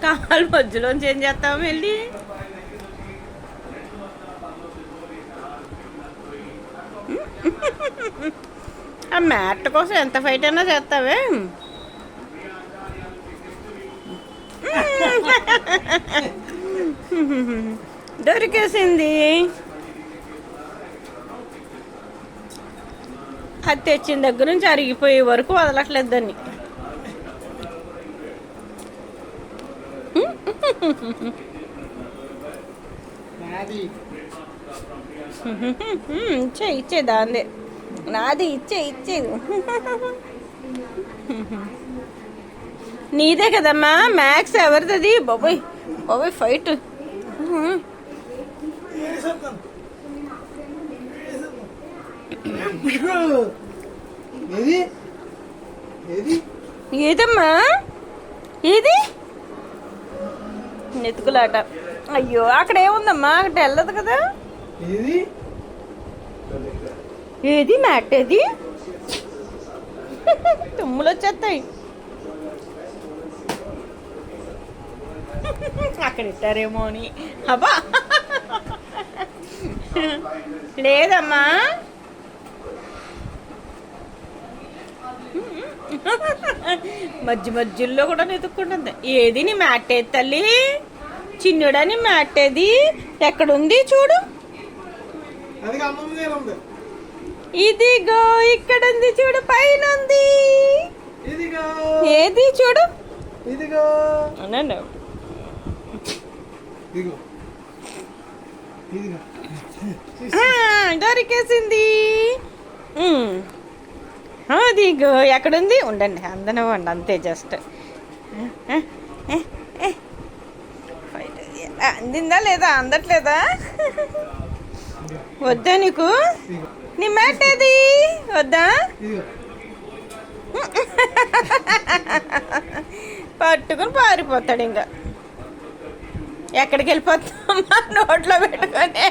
కాలు మధ్యలోంచి ఏం చేస్తావు వెళ్ళి? ఆ మ్యాట్ కోసం ఎంత ఫైట్ అయినా చేస్తావే. దొరికేసింది. అది తెచ్చిన దగ్గర నుంచి అరిగిపోయే వరకు వదలట్లేదు దాన్ని. ఇచ్చే దాందే నాది ఇచ్చేది నీదే కదమ్మా. మ్యాక్స్ ఎవరిది? బాబోయ్ బాబోయ్ ఫైట్. ఏదమ్మా ఏది? నెతుకులాట. అయ్యో అక్కడ ఏముందమ్మా? అక్కడ వెళ్ళదు కదా. ఏది మ్యాట్? ఏది? తుమ్ములు వచ్చేస్తాయి. అక్కడ ఇట్టారేమో అని. అబ్బా లేదమ్మా. మధ్యలో కూడా నెతుక్కుంటుంది. ఏది నీ మ్యాట్? ఏది తల్లి? చిన్నుడని మ్యాట్ ఏది? ఎక్కడుంది చూడు. ఇదిగో ఇక్కడ ఉంది చూడు, పైన ఉంది. ఏది చూడు. దొరికేసింది. అదిగో ఎక్కడుంది? ఉండండి అందనివ్వండి అంతే. జస్ట్ అందిందా లేదా? అందట్లేదా? వద్దా నీకు? నీ మ్యాట్ ఏది? వద్దా? పట్టుకుని పారిపోతాడు ఇంకా. ఎక్కడికి వెళ్ళిపోతామా? నోట్లో పెట్టుకొని.